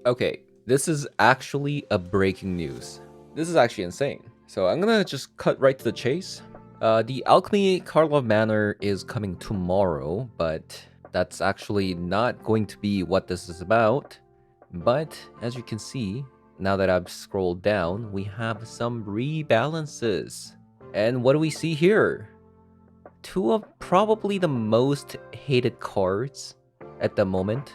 Okay, this is actually a breaking news. This is actually insane. So I'm gonna just cut right to the chase. The Alchemy Karlov Manor is coming tomorrow, but that's actually not going to be what this is about. But as you can see, now that I've scrolled down, we have some rebalances. And what do we see here? Two of probably the most hated cards at the moment.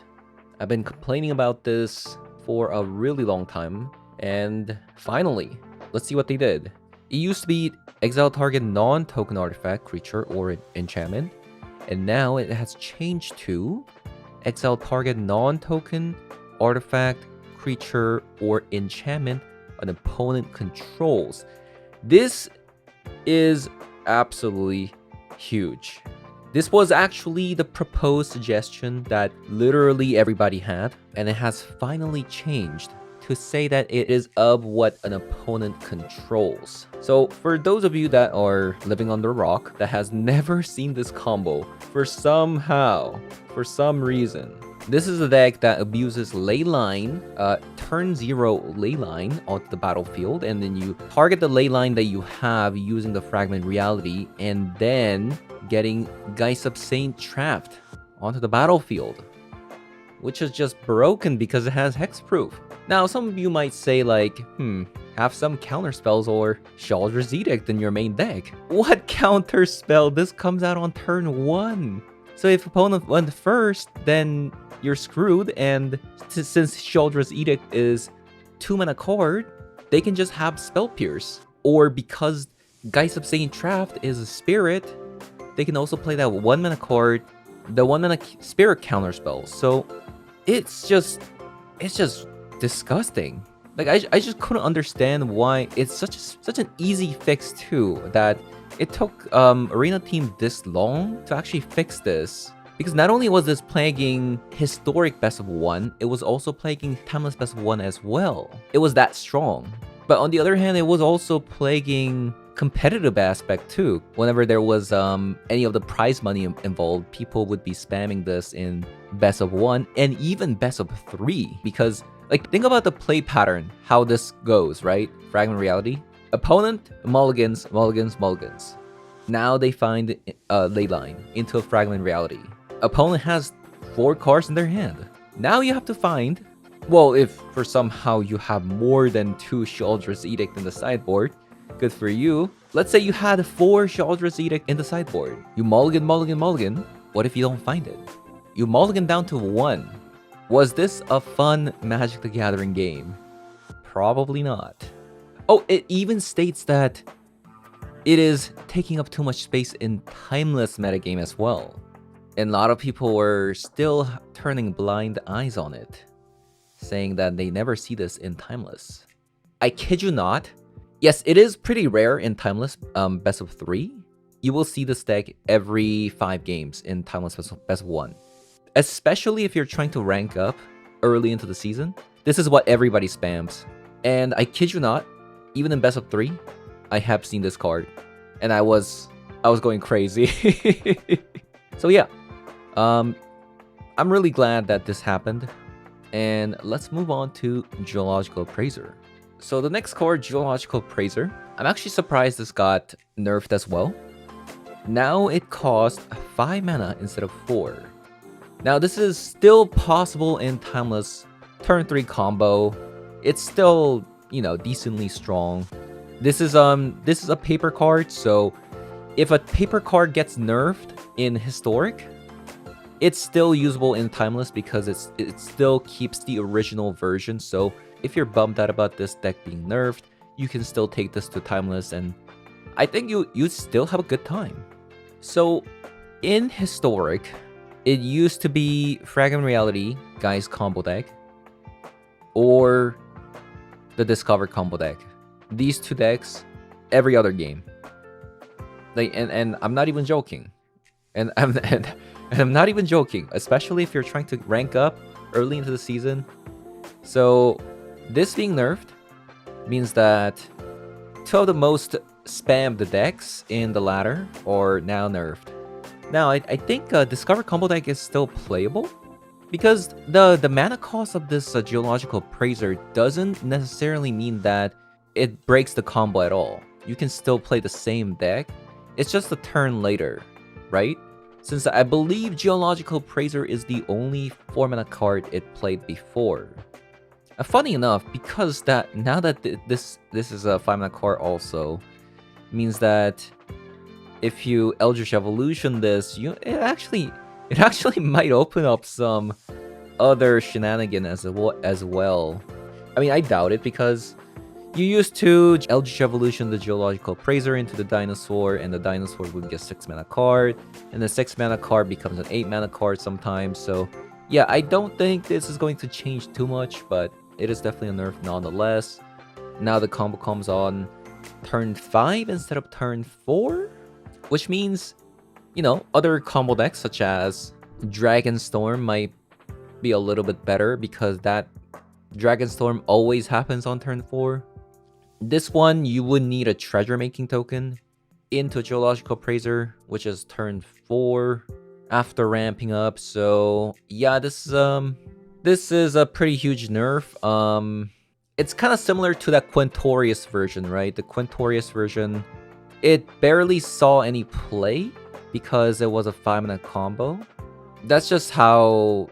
I've been complaining about this for a really long time, and finally, let's see what they did. It used to be exile target non-token artifact, creature, or enchantment, and now it has changed to exile target non-token artifact, creature, or enchantment an opponent controls. This is absolutely huge. This was actually the proposed suggestion that literally everybody had, and it has finally changed to say that it is of what an opponent controls. So for those of you that are living under a rock that has never seen this combo, for some reason, this is a deck that abuses Leyline, turn 0 Leyline onto the battlefield, and then you target the Leyline that you have using the Fragment Reality, and then getting Geist of Saint trapped onto the battlefield, which is just broken because it has hexproof. Now, some of you might say like, have some counter spells or Sheoldred's Edict in your main deck. What counter spell? This comes out on turn 1. So if opponent went first, then you're screwed, and since Sheoldred's Edict is 2-mana card, they can just have Spell Pierce. Or because Geist of Saint Trapped is a spirit, they can also play that 1-mana card, the 1-mana spirit counter spell. So it's just disgusting. Like I just couldn't understand why it's such an easy fix too, that it took Arena Team this long to actually fix this. Because not only was this plaguing historic best of 1, it was also plaguing timeless best of 1 as well. It was that strong. But on the other hand, it was also plaguing competitive aspect too. Whenever there was any of the prize money involved, people would be spamming this in best of 1 and even best of 3. Because like, think about the play pattern, how this goes, right? Fragment Reality. Opponent, mulligans, mulligans, mulligans. Now they find Leyline into a Fragment Reality. Opponent has 4 cards in their hand. Now you have to find, well, if for somehow you have more than 2 Sheoldred's Edict in the sideboard, good for you. Let's say you had 4 Sheoldred's Edict in the sideboard. You mulligan, mulligan, mulligan. What if you don't find it? You mulligan down to 1. Was this a fun Magic the Gathering game? Probably not. Oh, it even states that it is taking up too much space in timeless metagame as well. And a lot of people were still turning blind eyes on it, saying that they never see this in timeless. I kid you not. Yes, it is pretty rare in timeless best of 3. You will see this deck every 5 games in timeless best of 1. Especially if you're trying to rank up early into the season. This is what everybody spams. And I kid you not, even in best of 3, I have seen this card. And I was going crazy. So yeah, I'm really glad that this happened. And let's move on to Geological Appraiser. So the next card, Geological Appraiser, I'm actually surprised this got nerfed as well. Now it costs 5 mana instead of 4. Now this is still possible in timeless turn 3 combo. It's still, you know, decently strong. This is a paper card, so if a paper card gets nerfed in historic, it's still usable in timeless because it still keeps the original version. So if you're bummed out about this deck being nerfed, you can still take this to timeless, and I think you still have a good time. So in historic, it used to be Fragment Reality Guy's combo deck or the Discover combo deck. These 2 decks every other game. Like, and I'm not even joking. And I'm not even joking, especially if you're trying to rank up early into the season. So this being nerfed means that 2 of the most spammed decks in the ladder are now nerfed. Now, I think Discover combo deck is still playable, Because the mana cost of this Geological Appraiser doesn't necessarily mean that it breaks the combo at all. You can still play the same deck. It's just a turn later, right? Since I believe Geological Appraiser is the only 4-mana card it played before. Funny enough, because that now that this is a 5-mana card also, means that if you Eldritch Evolution this, it actually might open up some other shenanigan as well. I mean, I doubt it, because you used to Eldritch Evolution the Geological Appraiser into the Dinosaur, and the Dinosaur would get 6-mana card, and the 6-mana card becomes an 8-mana card sometimes. So yeah, I don't think this is going to change too much, but it is definitely a nerf nonetheless. Now the combo comes on turn 5 instead of turn 4, which means, you know, other combo decks such as Dragonstorm might be a little bit better, because that Dragonstorm always happens on turn 4. This one, you would need a treasure making token into Geological Appraiser, which is turn 4 after ramping up. So yeah, this is a pretty huge nerf. It's kind of similar to that Quintorius version, right? The Quintorius version, it barely saw any play because it was a 5-mana combo. That's just how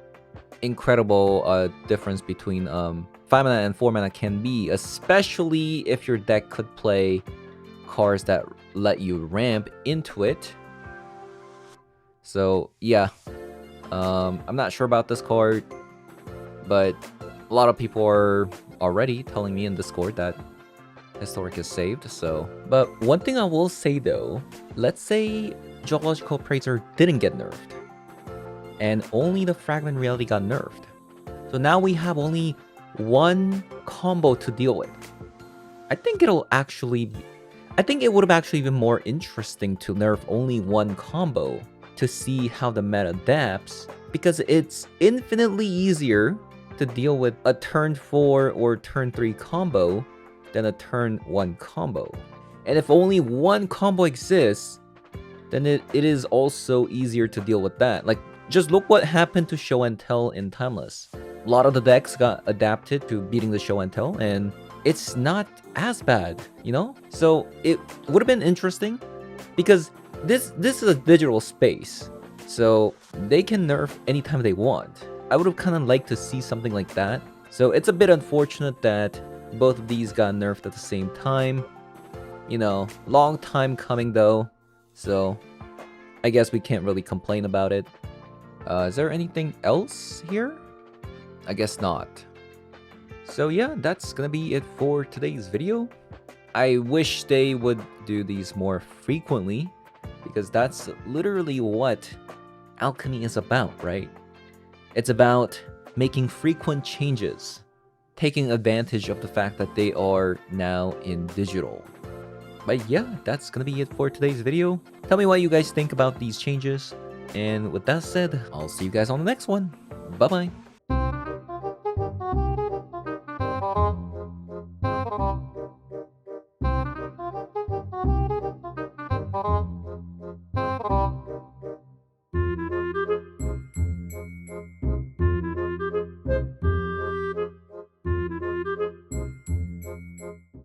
incredible a difference between 5-mana and 4-mana can be, especially if your deck could play cards that let you ramp into it. So yeah, I'm not sure about this card, but a lot of people are already telling me in Discord that Historic is saved. So, but one thing I will say though, let's say Geological Appraiser didn't get nerfed, and only the Fragment Reality got nerfed. So now we have only one combo to deal with. I think it would have actually been more interesting to nerf only one combo to see how the meta adapts, because it's infinitely easier to deal with a turn 4 or turn 3 combo than a turn 1 combo. And if only one combo exists, then it is also easier to deal with that. Like, just look what happened to Show and Tell in Timeless. A lot of the decks got adapted to beating the Show and Tell, and it's not as bad, you know? So it would have been interesting, because this is a digital space, so they can nerf anytime they want. I would have kind of liked to see something like that. So it's a bit unfortunate that both of these got nerfed at the same time. You know, long time coming though, so I guess we can't really complain about it. Is there anything else here? I guess not. So yeah, that's gonna be it for today's video. I wish they would do these more frequently, because that's literally what Alchemy is about, right? It's about making frequent changes, taking advantage of the fact that they are now in digital. But yeah, that's gonna be it for today's video. Tell me what you guys think about these changes. And with that said, I'll see you guys on the next one. Bye-bye.